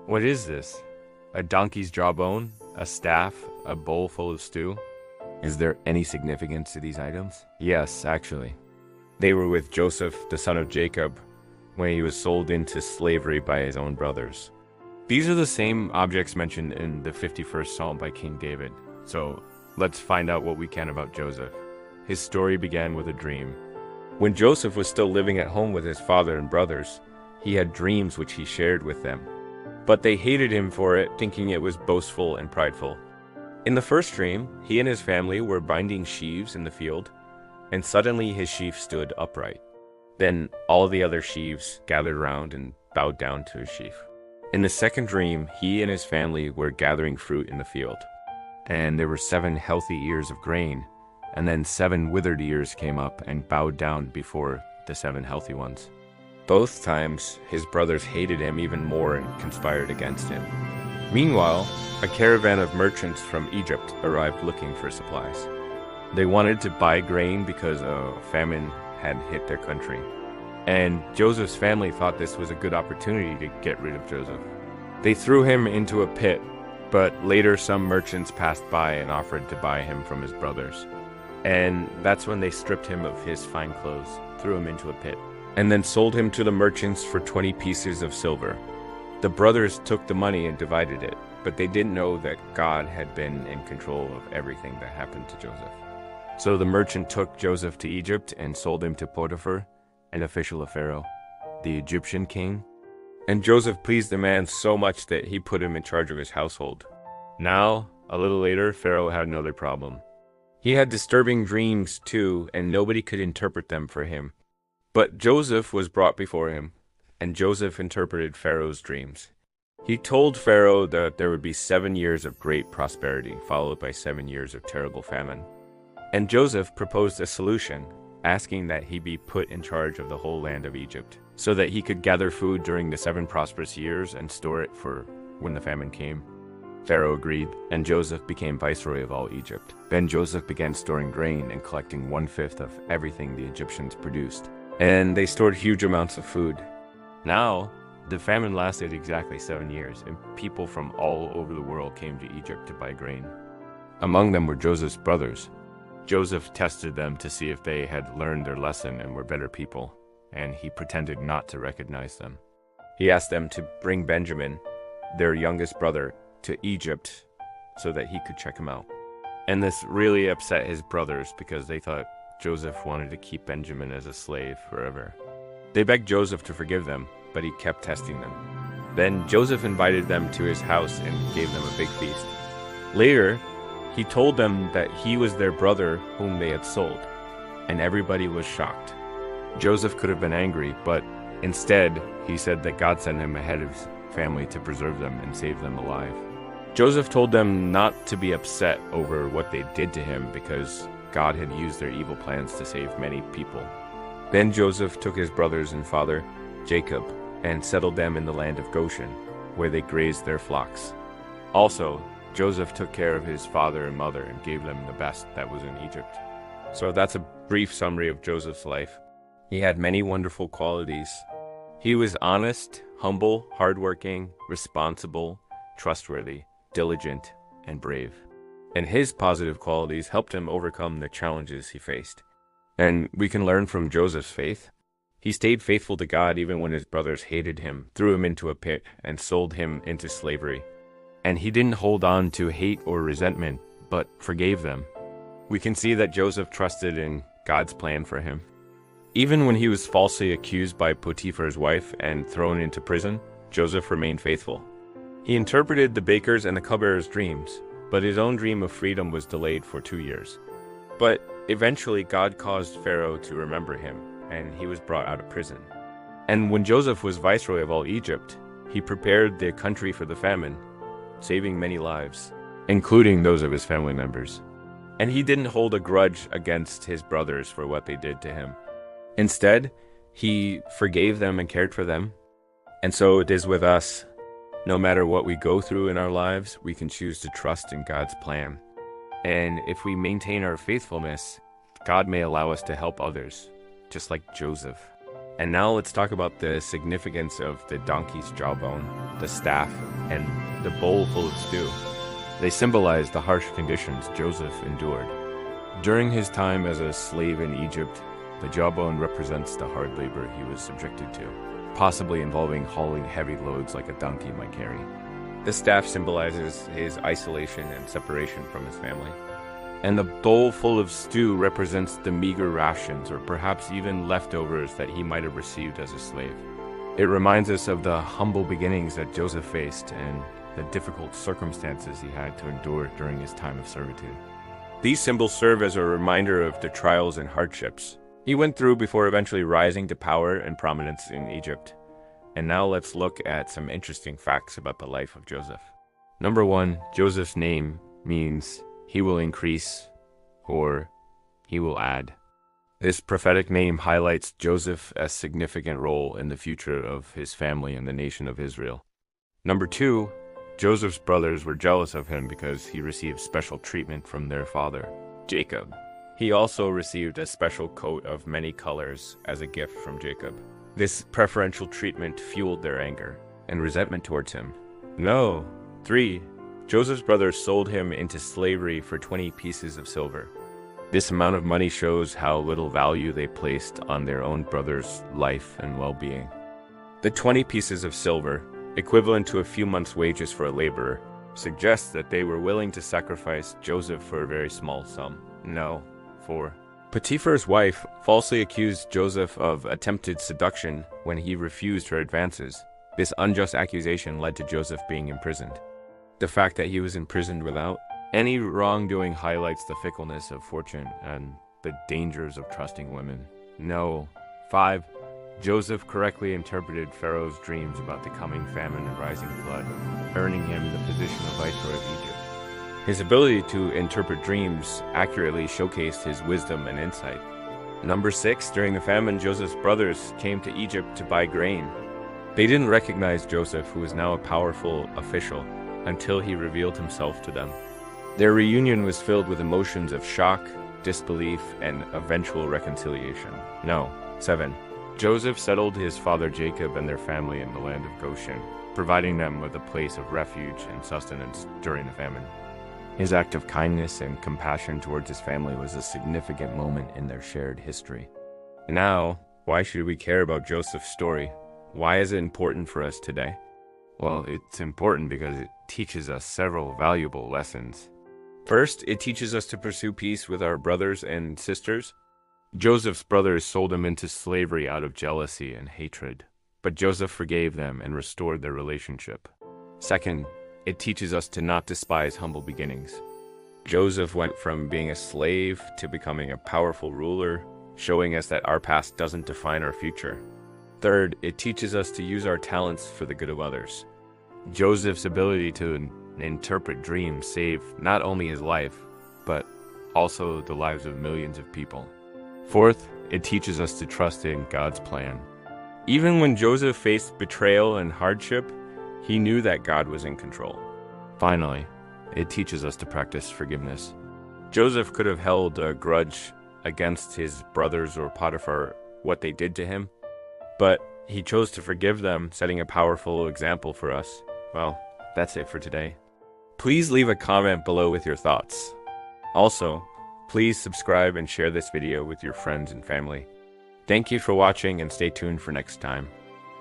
What is this? A donkey's jawbone? A staff? A bowl full of stew? Is there any significance to these items? Yes, actually. They were with Joseph, the son of Jacob, when he was sold into slavery by his own brothers. These are the same objects mentioned in the 51st Psalm by King David. So let's find out what we can about Joseph. His story began with a dream. When Joseph was still living at home with his father and brothers, he had dreams which he shared with them. But they hated him for it, thinking it was boastful and prideful. In the first dream, he and his family were binding sheaves in the field, and suddenly his sheaf stood upright. Then all the other sheaves gathered round and bowed down to his sheaf. In the second dream, he and his family were gathering fruit in the field, and there were 7 healthy ears of grain, and then 7 withered ears came up and bowed down before the 7 healthy ones. Both times, his brothers hated him even more and conspired against him. Meanwhile, a caravan of merchants from Egypt arrived looking for supplies. They wanted to buy grain because a famine had hit their country. And Joseph's family thought this was a good opportunity to get rid of Joseph. They threw him into a pit, but later some merchants passed by and offered to buy him from his brothers. And that's when they stripped him of his fine clothes, threw him into a pit, and then sold him to the merchants for 20 pieces of silver. The brothers took the money and divided it, but they didn't know that God had been in control of everything that happened to Joseph. So the merchant took Joseph to Egypt and sold him to Potiphar, an official of Pharaoh, the Egyptian king. And Joseph pleased the man so much that he put him in charge of his household. Now, a little later, Pharaoh had another problem. He had disturbing dreams too, and nobody could interpret them for him. But Joseph was brought before him, and Joseph interpreted Pharaoh's dreams. He told Pharaoh that there would be 7 years of great prosperity, followed by 7 years of terrible famine. And Joseph proposed a solution, asking that he be put in charge of the whole land of Egypt, so that he could gather food during the 7 prosperous years and store it for when the famine came. Pharaoh agreed, and Joseph became viceroy of all Egypt. Then Joseph began storing grain and collecting 1/5 of everything the Egyptians produced. And they stored huge amounts of food. Now, the famine lasted exactly 7 years, and people from all over the world came to Egypt to buy grain. Among them were Joseph's brothers. Joseph tested them to see if they had learned their lesson and were better people, and he pretended not to recognize them. He asked them to bring Benjamin, their youngest brother, to Egypt so that he could check him out. And this really upset his brothers because they thought Joseph wanted to keep Benjamin as a slave forever. They begged Joseph to forgive them, but he kept testing them. Then Joseph invited them to his house and gave them a big feast. Later, he told them that he was their brother whom they had sold, and everybody was shocked. Joseph could have been angry, but instead, he said that God sent him ahead of his family to preserve them and save them alive. Joseph told them not to be upset over what they did to him because God had used their evil plans to save many people. Then Joseph took his brothers and father, Jacob, and settled them in the land of Goshen, where they grazed their flocks. Also, Joseph took care of his father and mother and gave them the best that was in Egypt. So that's a brief summary of Joseph's life. He had many wonderful qualities. He was honest, humble, hardworking, responsible, trustworthy, diligent, and brave. And his positive qualities helped him overcome the challenges he faced. And we can learn from Joseph's faith. He stayed faithful to God even when his brothers hated him, threw him into a pit, and sold him into slavery. And he didn't hold on to hate or resentment, but forgave them. We can see that Joseph trusted in God's plan for him. Even when he was falsely accused by Potiphar's wife and thrown into prison, Joseph remained faithful. He interpreted the baker's and the cupbearer's dreams, but his own dream of freedom was delayed for 2 years. But eventually God caused Pharaoh to remember him, and he was brought out of prison. And when Joseph was viceroy of all Egypt, he prepared the country for the famine, saving many lives, including those of his family members. And he didn't hold a grudge against his brothers for what they did to him. Instead, he forgave them and cared for them. And so it is with us. No matter what we go through in our lives, we can choose to trust in God's plan. And if we maintain our faithfulness, God may allow us to help others, just like Joseph. And now let's talk about the significance of the donkey's jawbone, the staff, and the bowl full of stew. They symbolize the harsh conditions Joseph endured. During his time as a slave in Egypt, the jawbone represents the hard labor he was subjected to, possibly involving hauling heavy loads like a donkey might carry. The staff symbolizes his isolation and separation from his family. And the bowl full of stew represents the meager rations or perhaps even leftovers that he might have received as a slave. It reminds us of the humble beginnings that Joseph faced and the difficult circumstances he had to endure during his time of servitude. These symbols serve as a reminder of the trials and hardships he went through before eventually rising to power and prominence in Egypt. And now let's look at some interesting facts about the life of Joseph. Number 1, Joseph's name means he will increase or he will add. This prophetic name highlights Joseph's significant role in the future of his family and the nation of Israel. Number 2, Joseph's brothers were jealous of him because he received special treatment from their father, Jacob. He also received a special coat of many colors as a gift from Jacob. This preferential treatment fueled their anger and resentment towards him. No. 3. Joseph's brothers sold him into slavery for 20 pieces of silver. This amount of money shows how little value they placed on their own brother's life and well-being. The 20 pieces of silver, equivalent to a few months' wages for a laborer, suggests that they were willing to sacrifice Joseph for a very small sum. No. 4. Potiphar's wife falsely accused Joseph of attempted seduction when he refused her advances. This unjust accusation led to Joseph being imprisoned. The fact that he was imprisoned without any wrongdoing highlights the fickleness of fortune and the dangers of trusting women. No. 5. Joseph correctly interpreted Pharaoh's dreams about the coming famine and rising flood, earning him the position of viceroy of Egypt. His ability to interpret dreams accurately showcased his wisdom and insight. Number 6, during the famine, Joseph's brothers came to Egypt to buy grain. They didn't recognize Joseph, who was now a powerful official, until he revealed himself to them. Their reunion was filled with emotions of shock, disbelief, and eventual reconciliation. No. 7. Joseph settled his father Jacob and their family in the land of Goshen, providing them with a place of refuge and sustenance during the famine. His act of kindness and compassion towards his family was a significant moment in their shared history. Now, why should we care about Joseph's story? Why is it important for us today? Well, it's important because it teaches us several valuable lessons. First, it teaches us to pursue peace with our brothers and sisters. Joseph's brothers sold him into slavery out of jealousy and hatred, but Joseph forgave them and restored their relationship. Second, it teaches us to not despise humble beginnings. Joseph went from being a slave to becoming a powerful ruler, showing us that our past doesn't define our future. Third, it teaches us to use our talents for the good of others. Joseph's ability to interpret dreams saved not only his life, but also the lives of millions of people. Fourth, it teaches us to trust in God's plan. Even when Joseph faced betrayal and hardship, he knew that God was in control. Finally, it teaches us to practice forgiveness. Joseph could have held a grudge against his brothers or Potiphar what they did to him, but he chose to forgive them, setting a powerful example for us. Well, that's it for today. Please leave a comment below with your thoughts. Also, please subscribe and share this video with your friends and family. Thank you for watching and stay tuned for next time.